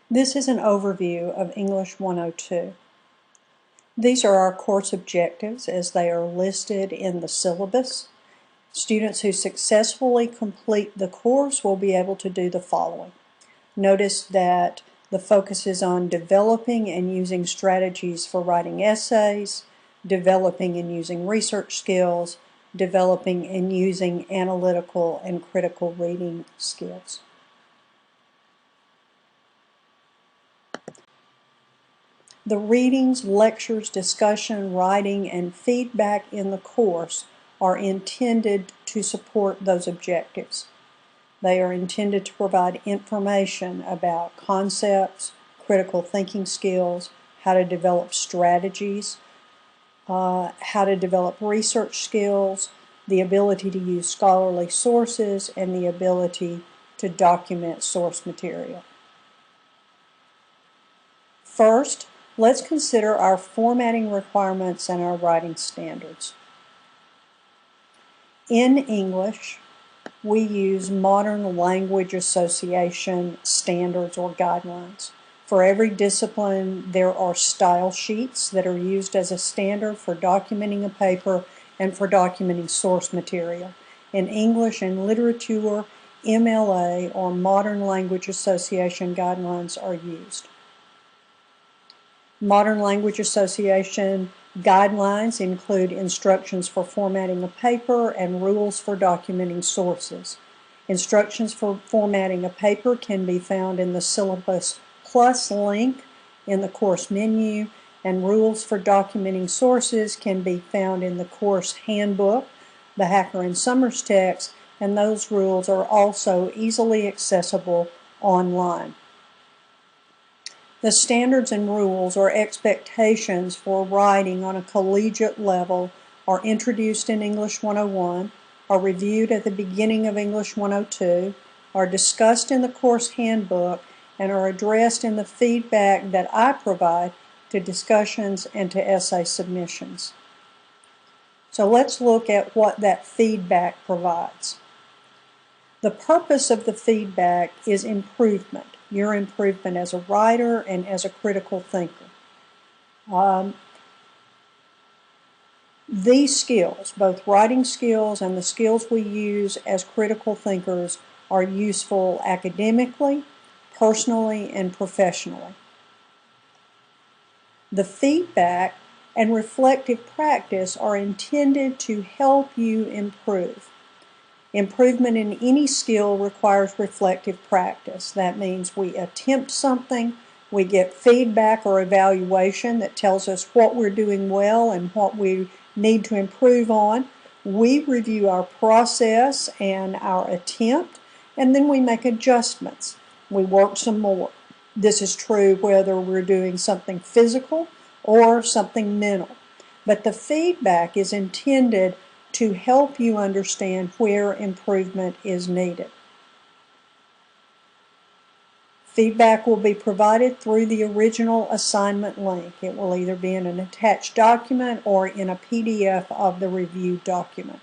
This is an overview of English 102. These are our course objectives as they are listed in the syllabus. Students who successfully complete the course will be able to do the following. Notice that the focus is on developing and using strategies for writing essays, developing and using research skills, developing and using analytical and critical reading skills. The readings, lectures, discussion, writing, and feedback in the course are intended to support those objectives. They are intended to provide information about concepts, critical thinking skills, how to develop strategies, how to develop research skills, the ability to use scholarly sources, and the ability to document source material. First, let's consider our formatting requirements and our writing standards. In English, we use Modern Language Association standards or guidelines. For every discipline, there are style sheets that are used as a standard for documenting a paper and for documenting source material. In English and literature, MLA or Modern Language Association guidelines are used. Modern Language Association guidelines include instructions for formatting a paper and rules for documenting sources. Instructions for formatting a paper can be found in the Syllabus Plus link in the course menu, and rules for documenting sources can be found in the course handbook, the Hacker and Summers text, and those rules are also easily accessible online. The standards and rules or expectations for writing on a collegiate level are introduced in English 101, are reviewed at the beginning of English 102, are discussed in the course handbook, and are addressed in the feedback that I provide to discussions and to essay submissions. So let's look at what that feedback provides. The purpose of the feedback is improvement. Your improvement as a writer and as a critical thinker. These skills, both writing skills and the skills we use as critical thinkers, are useful academically, personally, and professionally. The feedback and reflective practice are intended to help you improve. Improvement in any skill requires reflective practice. That means we attempt something, we get feedback or evaluation that tells us what we're doing well and what we need to improve on. We review our process and our attempt, and then we make adjustments. We work some more. This is true whether we're doing something physical or something mental. But the feedback is intended to help you understand where improvement is needed. Feedback will be provided through the original assignment link. It will either be in an attached document or in a PDF of the reviewed document.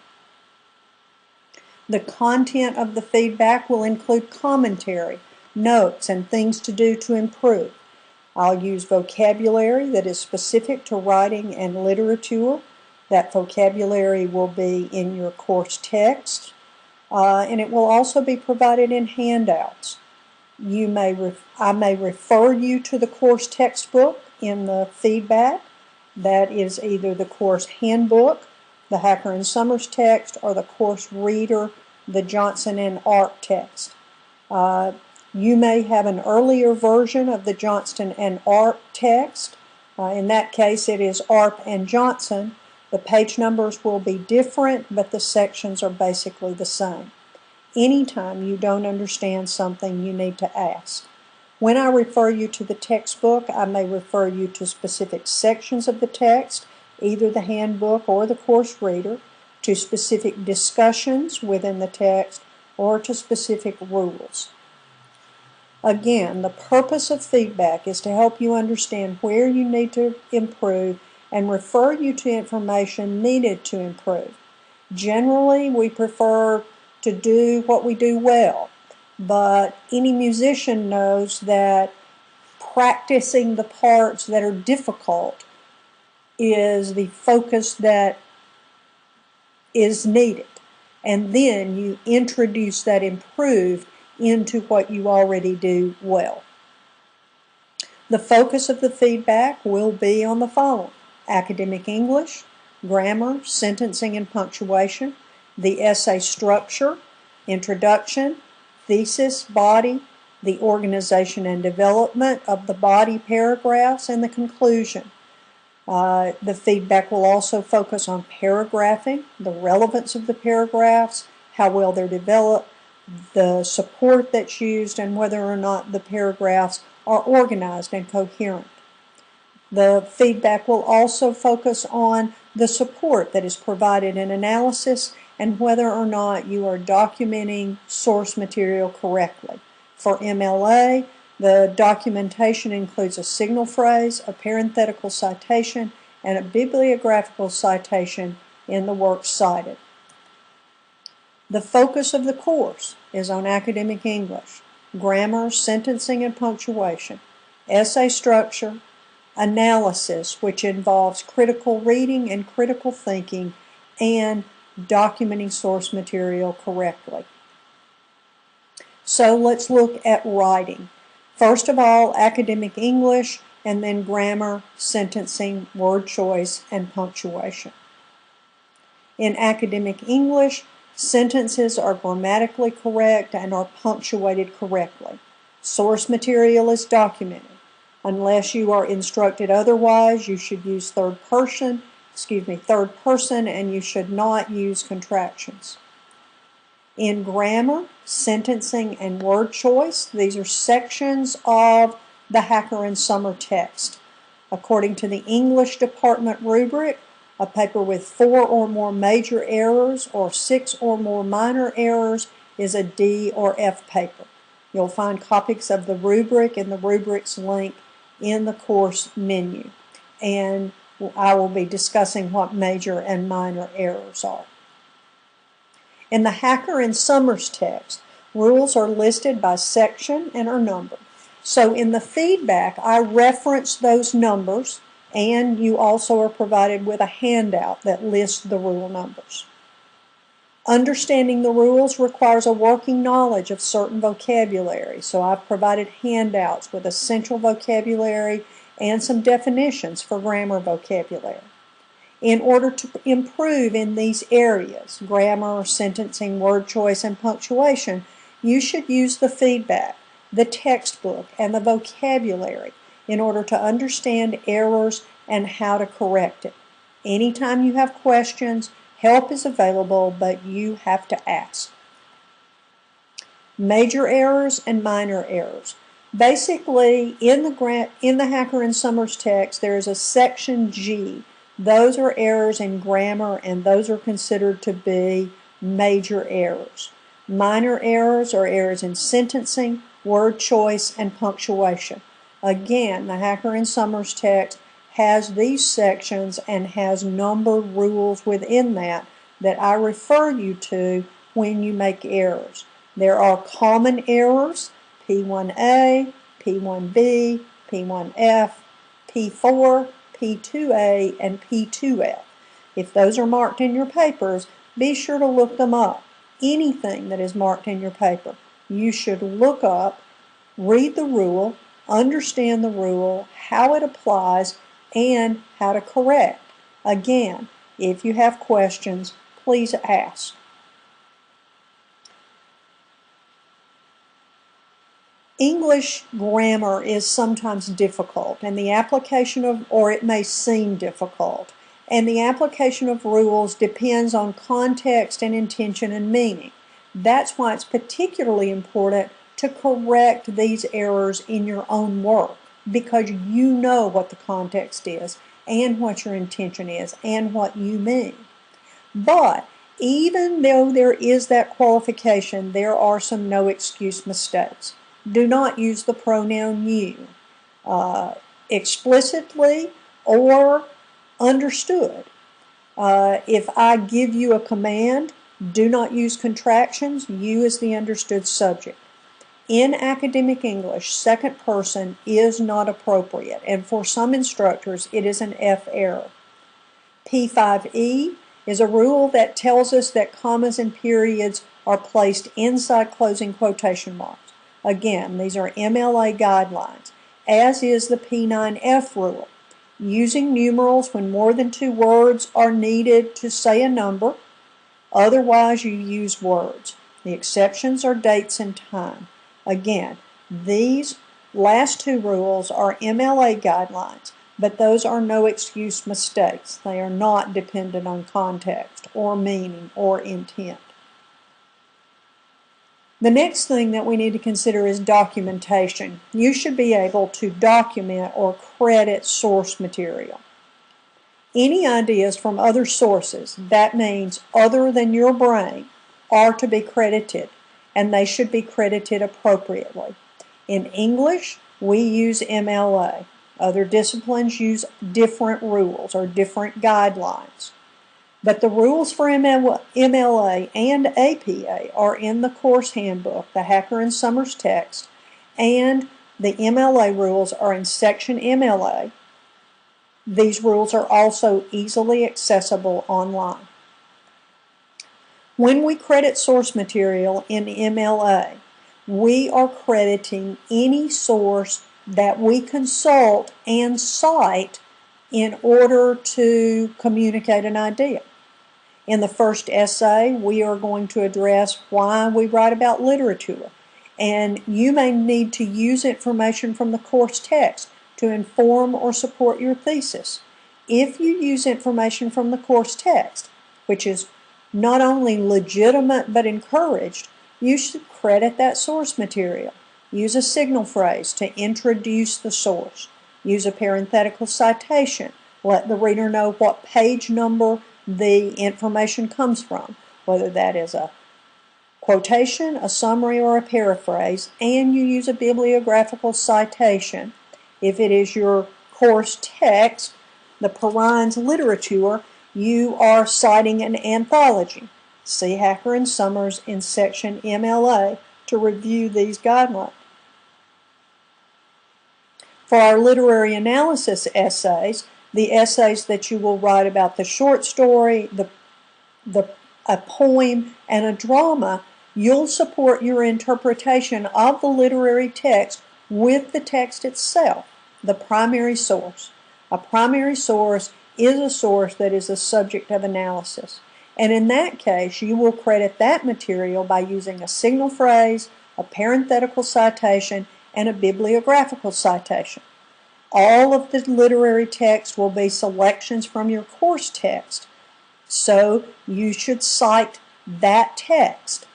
The content of the feedback will include commentary, notes, and things to do to improve. I'll use vocabulary that is specific to writing and literature. That vocabulary will be in your course text, and it will also be provided in handouts. I may refer you to the course textbook in the feedback. That is either the course handbook, the Hacker and Summers text, or the course reader, the Johnson and Arp text. You may have an earlier version of the Johnson and Arp text. In that case, it is Arp and Johnson. The page numbers will be different, but the sections are basically the same. Anytime you don't understand something, you need to ask. When I refer you to the textbook, I may refer you to specific sections of the text, either the handbook or the course reader, to specific discussions within the text, or to specific rules. Again, the purpose of feedback is to help you understand where you need to improve and refer you to information needed to improve. Generally, we prefer to do what we do well, but any musician knows that practicing the parts that are difficult is the focus that is needed. And then you introduce that improved into what you already do well. The focus of the feedback will be on the following: academic English, grammar, sentencing and punctuation, the essay structure, introduction, thesis, body, the organization and development of the body paragraphs, and the conclusion. The feedback will also focus on paragraphing, the relevance of the paragraphs, how well they're developed, the support that's used, and whether or not the paragraphs are organized and coherent. The feedback will also focus on the support that is provided in analysis and whether or not you are documenting source material correctly. For MLA, the documentation includes a signal phrase, a parenthetical citation, and a bibliographical citation in the work cited. The focus of the course is on academic English, grammar, sentencing and punctuation, essay structure, analysis, which involves critical reading and critical thinking, and documenting source material correctly. So let's look at writing. First of all, academic English, and then grammar, sentencing, word choice, and punctuation. In academic English, sentences are grammatically correct and are punctuated correctly. Source material is documented. Unless you are instructed otherwise, you should use third person, and you should not use contractions. In grammar, sentencing, and word choice, these are sections of the Hacker and Summer text. According to the English Department rubric, a paper with 4 or more major errors or 6 or more minor errors is a D or F paper. You'll find copies of the rubric and the rubric's link in the course menu. And I will be discussing what major and minor errors are. In the Hacker and Summers text, rules are listed by section and are numbered. So in the feedback, I reference those numbers, and you also are provided with a handout that lists the rule numbers. Understanding the rules requires a working knowledge of certain vocabulary, so I've provided handouts with essential vocabulary and some definitions for grammar vocabulary. In order to improve in these areas, grammar, sentencing, word choice, and punctuation, you should use the feedback, the textbook, and the vocabulary in order to understand errors and how to correct it. Anytime you have questions, help is available, but you have to ask. Major errors and minor errors. Basically, in the Hacker and Summers text, there is a section G. Those are errors in grammar, and those are considered to be major errors. Minor errors are errors in sentencing, word choice, and punctuation. Again, the Hacker and Summers text has these sections and has numbered rules within that I refer you to when you make errors. There are common errors, P1A, P1B, P1F, P4, P2A, and P2F. If those are marked in your papers, be sure to look them up. Anything that is marked in your paper, you should look up, read the rule, understand the rule, how it applies, and how to correct. Again, if you have questions, please ask. English grammar is sometimes difficult, and the application of, or it may seem difficult, and the application of rules depends on context and intention and meaning. That's why it's particularly important to correct these errors in your own work, because you know what the context is and what your intention is and what you mean. But even though there is that qualification, there are some no excuse mistakes. Do not use the pronoun you explicitly or understood. If I give you a command, do not use contractions. You is the understood subject. In academic English, second person is not appropriate, and for some instructors, it is an F error. P5E is a rule that tells us that commas and periods are placed inside closing quotation marks. Again, these are MLA guidelines, as is the P9F rule. Using numerals when more than 2 words are needed to say a number. Otherwise, you use words. The exceptions are dates and time. Again, these last 2 rules are MLA guidelines, but those are no excuse mistakes. They are not dependent on context or meaning or intent. The next thing that we need to consider is documentation. You should be able to document or credit source material. Any ideas from other sources, that means other than your brain, are to be credited, and they should be credited appropriately. In English, we use MLA. Other disciplines use different rules or different guidelines. But the rules for MLA and APA are in the course handbook, the Hacker and Summers text, and the MLA rules are in section MLA. These rules are also easily accessible online. When we credit source material in MLA, we are crediting any source that we consult and cite in order to communicate an idea. In the first essay, we are going to address why we write about literature, and you may need to use information from the course text to inform or support your thesis. If you use information from the course text, which is not only legitimate but encouraged, you should credit that source material. Use a signal phrase to introduce the source. Use a parenthetical citation. Let the reader know what page number the information comes from, whether that is a quotation, a summary, or a paraphrase, and you use a bibliographical citation. If it is your course text, the Perrine's literature, you are citing an anthology. See Hacker and Summers in section MLA to review these guidelines. For our literary analysis essays, the essays that you will write about the short story, a poem, and a drama, you'll support your interpretation of the literary text with the text itself, the primary source. A primary source is a source that is the subject of analysis. And in that case, you will credit that material by using a signal phrase, a parenthetical citation, and a bibliographical citation. All of the literary text will be selections from your course text, so you should cite that text.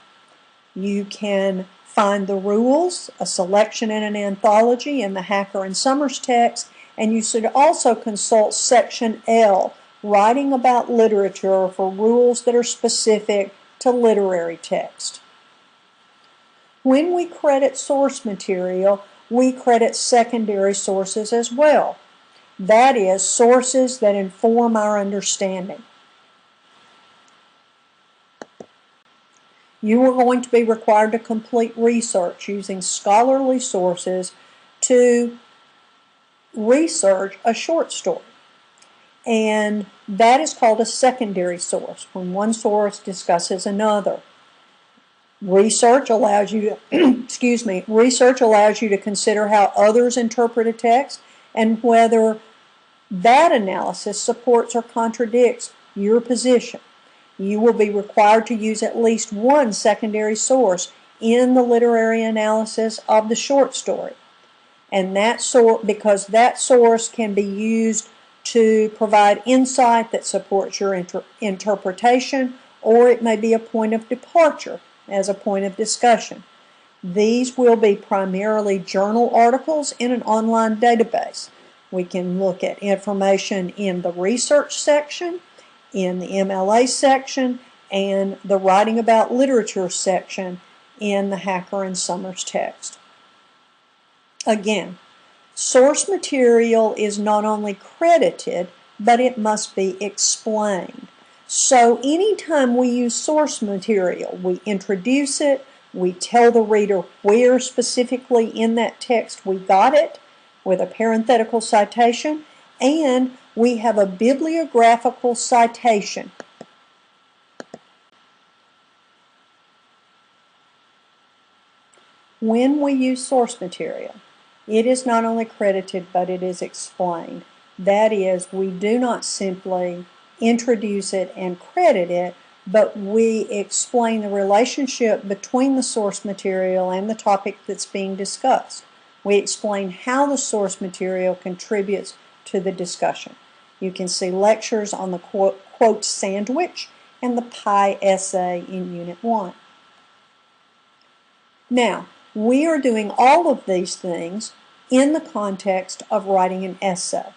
You can find the rules, a selection in an anthology in the Hacker and Summers text, and you should also consult section L, writing about literature, for rules that are specific to literary text. When we credit source material, we credit secondary sources as well. That is, sources that inform our understanding. You are going to be required to complete research using scholarly sources to research a short story. And that is called a secondary source, when one source discusses another. Research allows you to, research allows you to consider how others interpret a text and whether that analysis supports or contradicts your position. You will be required to use at least one secondary source in the literary analysis of the short story. And because that source can be used to provide insight that supports your interpretation, or it may be a point of departure as a point of discussion. These will be primarily journal articles in an online database. We can look at information in the research section, in the MLA section, and the writing about literature section in the Hacker and Summers text. Again, source material is not only credited, but it must be explained. So anytime we use source material, we introduce it, We tell the reader where specifically in that text we got it with a parenthetical citation, and we have a bibliographical citation. When we use source material, it is not only credited, but it is explained. That is, we do not simply introduce it and credit it, but we explain the relationship between the source material and the topic that's being discussed. We explain how the source material contributes to the discussion. You can see lectures on the quote sandwich and the pie essay in Unit 1. Now, we are doing all of these things in the context of writing an essay.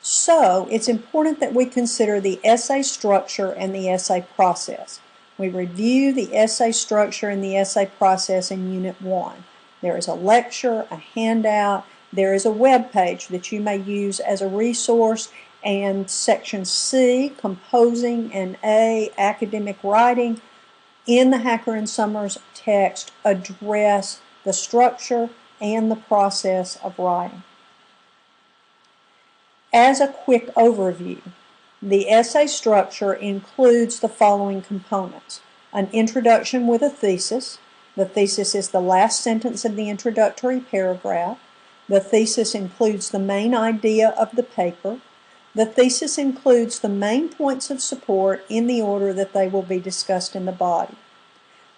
So, it's important that we consider the essay structure and the essay process. We review the essay structure and the essay process in Unit 1. There is a lecture, a handout, there is a web page that you may use as a resource, and Section C, Composing, and A, Academic Writing, in the Hacker and Summers text address the structure and the process of writing. As a quick overview, the essay structure includes the following components: an introduction with a thesis. The thesis is the last sentence of the introductory paragraph. The thesis includes the main idea of the paper. The thesis includes the main points of support in the order that they will be discussed in the body.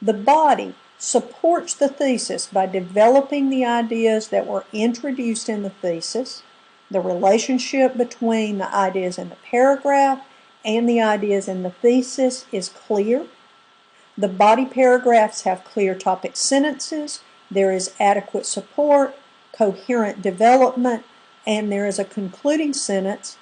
The body supports the thesis by developing the ideas that were introduced in the thesis. The relationship between the ideas in the paragraph and the ideas in the thesis is clear. The body paragraphs have clear topic sentences. There is adequate support, coherent development, and there is a concluding sentence.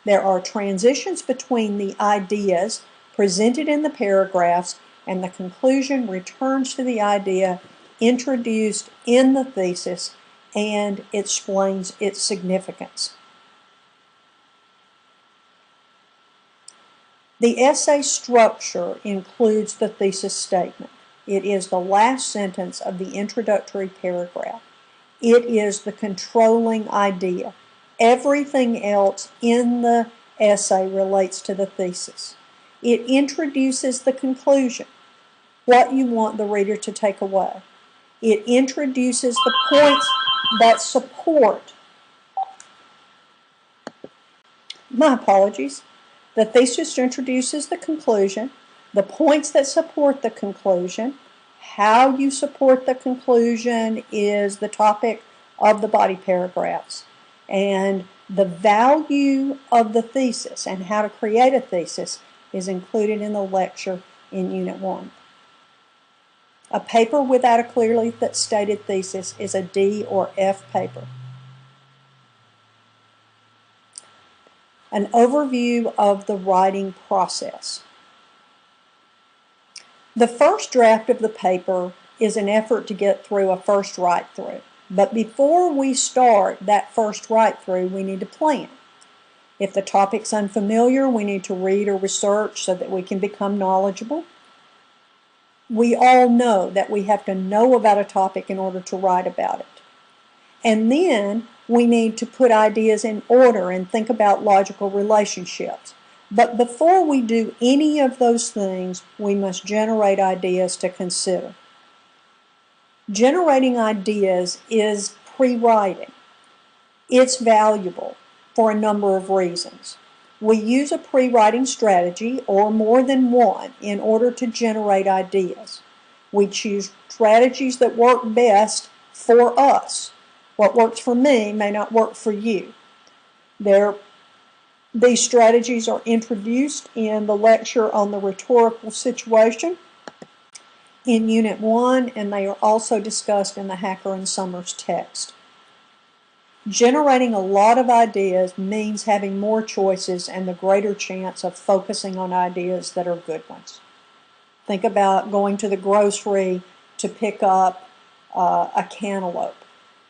There are transitions between the ideas presented in the paragraphs, and the conclusion returns to the idea introduced in the thesis and explains its significance. The essay structure includes the thesis statement. It is the last sentence of the introductory paragraph. It is the controlling idea. Everything else in the essay relates to the thesis. It introduces the conclusion, what you want the reader to take away. It introduces the points that support. My apologies. The thesis introduces the conclusion, the points that support the conclusion. How you support the conclusion is the topic of the body paragraphs. And the value of the thesis and how to create a thesis is included in the lecture in Unit 1. A paper without a clearly stated thesis is a D or F paper. An overview of the writing process. The first draft of the paper is an effort to get through a first write-through. But before we start that first write-through, we need to plan. If the topic's unfamiliar, we need to read or research so that we can become knowledgeable. We all know that we have to know about a topic in order to write about it. And then we need to put ideas in order and think about logical relationships. But before we do any of those things, we must generate ideas to consider. Generating ideas is pre-writing. It's valuable for a number of reasons. We use a pre-writing strategy, or more than one, in order to generate ideas. We choose strategies that work best for us. What works for me may not work for you. These strategies are introduced in the lecture on the rhetorical situation in Unit 1, and they are also discussed in the Hacker and Summers text. Generating a lot of ideas means having more choices and the greater chance of focusing on ideas that are good ones. Think about going to the grocery to pick up a cantaloupe.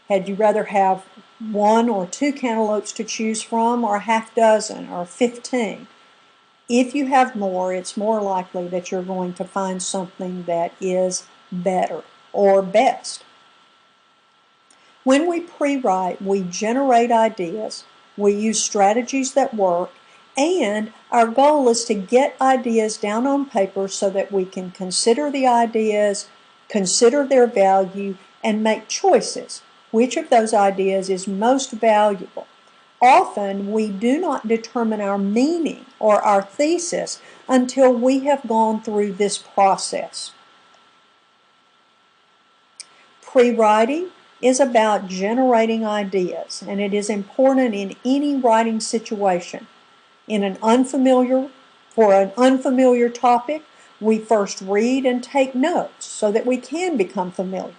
Had you rather have 1 or 2 cantaloupes to choose from, or a half dozen, or 15? If you have more, it's more likely that you're going to find something that is better or best. When we pre-write, we generate ideas, we use strategies that work, and our goal is to get ideas down on paper so that we can consider the ideas, consider their value, and make choices. Which of those ideas is most valuable? Often we do not determine our meaning or our thesis until we have gone through this process. Pre-writing is about generating ideas, and it is important in any writing situation. For an unfamiliar topic, we first read and take notes so that we can become familiar.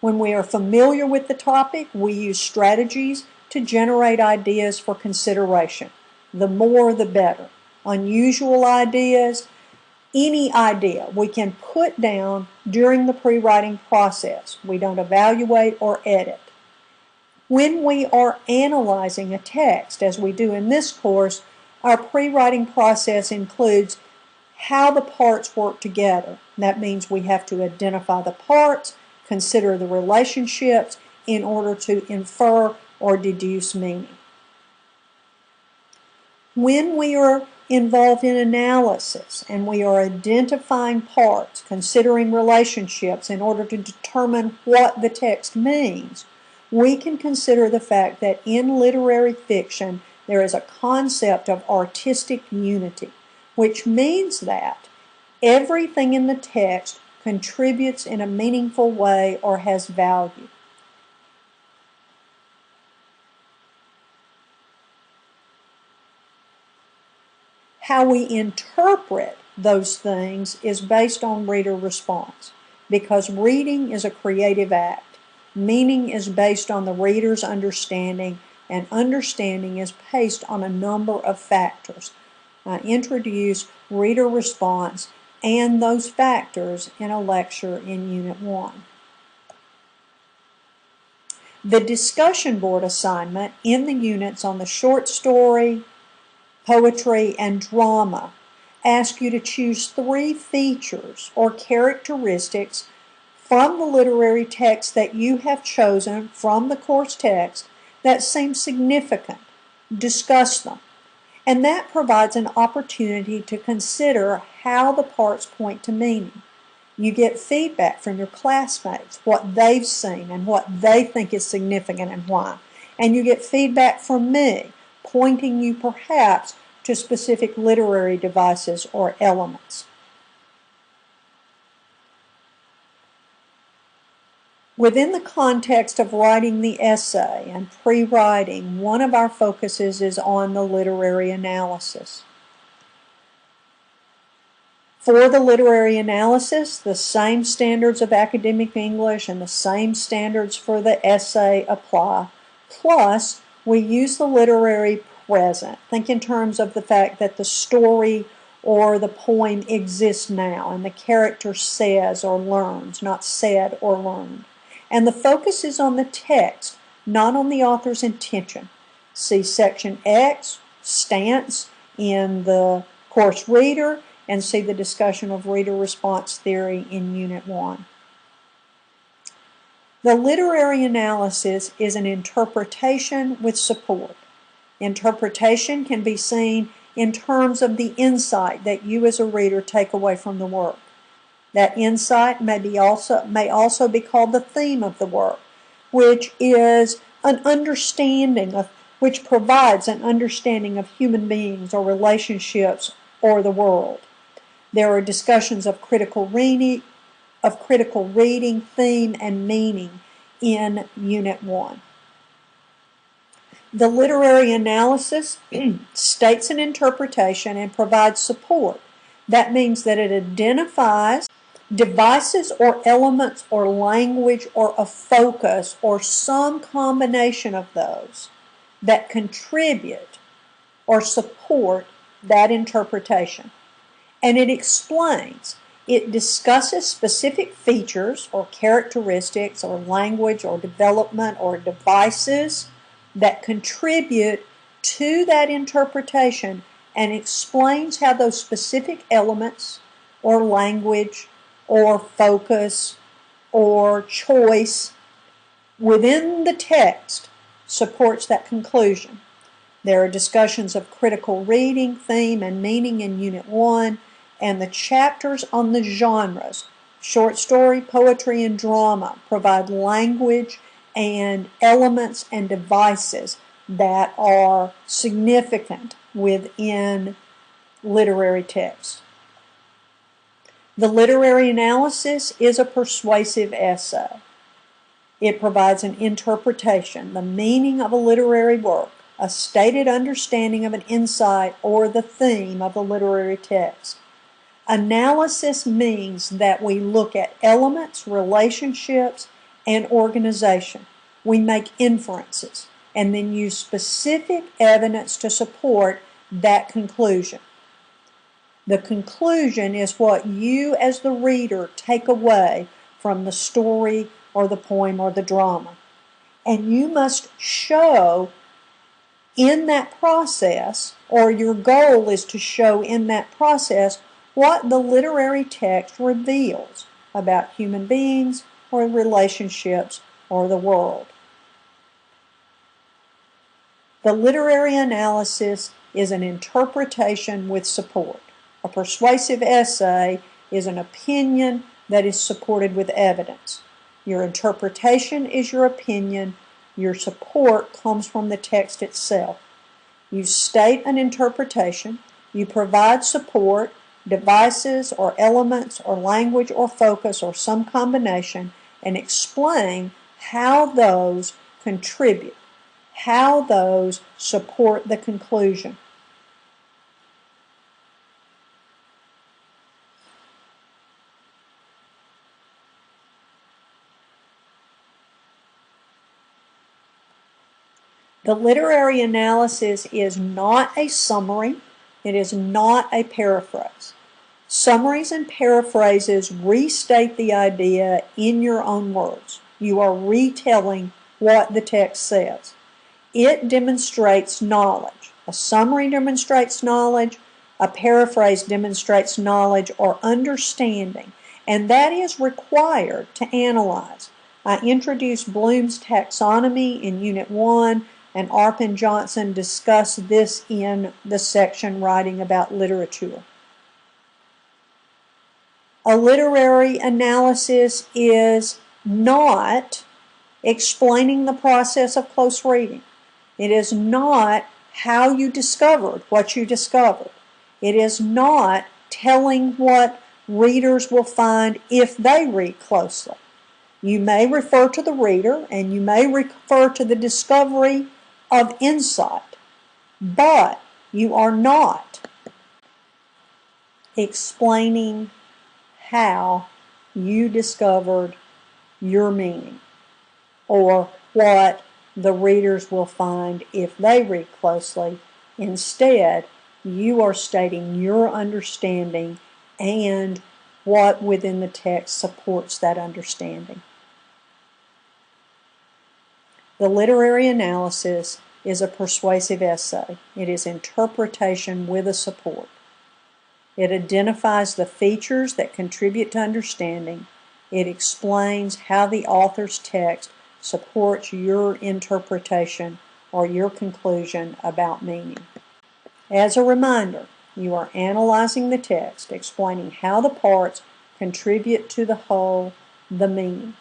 When we are familiar with the topic, we use strategies to generate ideas for consideration. The more, the better. Unusual ideas, any idea we can put down during the pre-writing process. We don't evaluate or edit. When we are analyzing a text, as we do in this course, our pre-writing process includes how the parts work together. That means we have to identify the parts, consider the relationships in order to infer or deduce meaning. When we are involved in analysis and we are identifying parts, considering relationships in order to determine what the text means, we can consider the fact that in literary fiction there is a concept of artistic unity, which means that everything in the text contributes in a meaningful way or has value. How we interpret those things is based on reader response, because reading is a creative act. Meaning is based on the reader's understanding, and understanding is based on a number of factors. I introduce reader response and those factors in a lecture in Unit 1. The discussion board assignment in the units on the short story, poetry, and drama ask you to choose 3 features or characteristics from the literary text that you have chosen from the course text that seem significant. Discuss them. And that provides an opportunity to consider how the parts point to meaning. You get feedback from your classmates, what they've seen and what they think is significant and why. And you get feedback from me, pointing you perhaps to specific literary devices or elements. Within the context of writing the essay and pre-writing, one of our focuses is on the literary analysis. For the literary analysis, the same standards of academic English and the same standards for the essay apply. Plus, we use the literary present. Think in terms of the fact that the story or the poem exists now and the character says or learns, not said or learned. And the focus is on the text, not on the author's intention. See section X, stance, in the course reader, and see the discussion of reader response theory in Unit 1. The literary analysis is an interpretation with support. Interpretation can be seen in terms of the insight that you as a reader take away from the work. That insight may also be called the theme of the work, which is an understanding of, which provides an understanding of human beings or relationships or the world. There are discussions of critical reading, theme, and meaning in Unit 1. The literary analysis states an interpretation and provides support. That means that it identifies devices or elements or language or a focus or some combination of those that contribute or support that interpretation. And it explains, it discusses specific features or characteristics or language or development or devices that contribute to that interpretation and explains how those specific elements or language or focus or choice within the text supports that conclusion. There are discussions of critical reading, theme, and meaning in Unit 1, and the chapters on the genres, short story, poetry, and drama, provide language and elements and devices that are significant within literary texts. The literary analysis is a persuasive essay. It provides an interpretation, the meaning of a literary work, a stated understanding of an insight or the theme of the literary text. Analysis means that we look at elements, relationships, and organization. We make inferences and then use specific evidence to support that conclusion. The conclusion is what you as the reader take away from the story or the poem or the drama. And you must show in that process, or your goal is to show in that process, what the literary text reveals about human beings or relationships or the world. The literary analysis is an interpretation with support. A persuasive essay is an opinion that is supported with evidence. Your interpretation is your opinion. Your support comes from the text itself. You state an interpretation. You provide support, devices or elements or language or focus or some combination, and explain how those contribute, how those support the conclusion. The literary analysis is not a summary. It is not a paraphrase. Summaries and paraphrases restate the idea in your own words. You are retelling what the text says. It demonstrates knowledge. A summary demonstrates knowledge. A paraphrase demonstrates knowledge or understanding, and that is required to analyze. I introduced Bloom's taxonomy in Unit 1, and Arp and Johnson discuss this in the section writing about literature. A literary analysis is not explaining the process of close reading. It is not how you discovered what you discovered. It is not telling what readers will find if they read closely. You may refer to the reader and you may refer to the discovery of insight, but you are not explaining how you discovered your meaning or what the readers will find if they read closely. Instead, you are stating your understanding and what within the text supports that understanding. The literary analysis is a persuasive essay. It is interpretation with a support. It identifies the features that contribute to understanding. It explains how the author's text supports your interpretation or your conclusion about meaning. As a reminder, you are analyzing the text, explaining how the parts contribute to the whole, the meaning.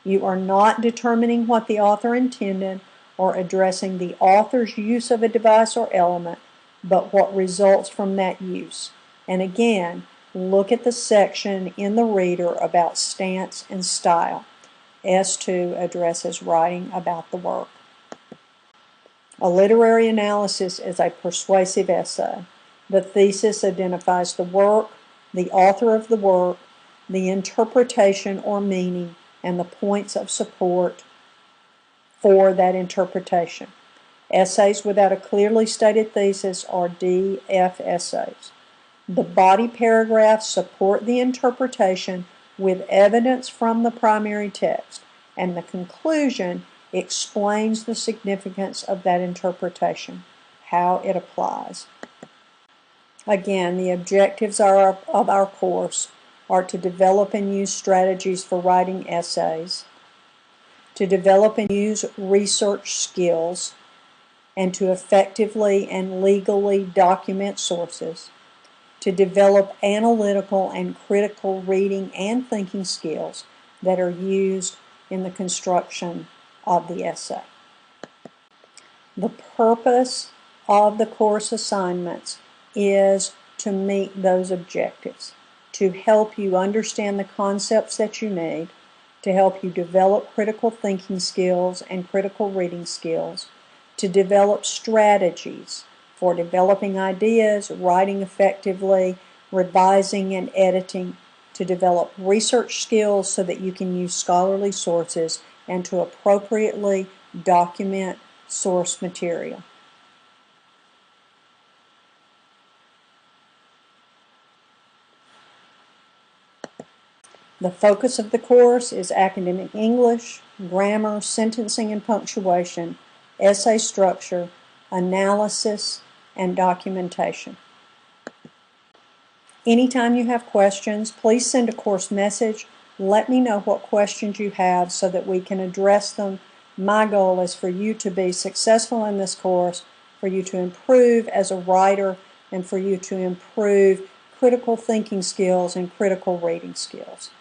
You are not determining what the author intended or addressing the author's use of a device or element, but what results from that use. And again, look at the section in the reader about stance and style. S2 addresses writing about the work. A literary analysis is a persuasive essay. The thesis identifies the work, the author of the work, the interpretation or meaning, and the points of support for that interpretation. Essays without a clearly stated thesis are DF essays. The body paragraphs support the interpretation with evidence from the primary text, and the conclusion explains the significance of that interpretation, how it applies. Again, the objectives of our course are to develop and use strategies for writing essays, to develop and use research skills, and to effectively and legally document sources, to develop analytical and critical reading and thinking skills that are used in the construction of the essay. The purpose of the course assignments is to meet those objectives, to help you understand the concepts that you need, to help you develop critical thinking skills and critical reading skills, to develop strategies for developing ideas, writing effectively, revising and editing, to develop research skills so that you can use scholarly sources, and to appropriately document source material. The focus of the course is academic English, grammar, sentencing and punctuation, essay structure, analysis, and documentation. Anytime you have questions, please send a course message. Let me know what questions you have so that we can address them. My goal is for you to be successful in this course, for you to improve as a writer, and for you to improve critical thinking skills and critical reading skills.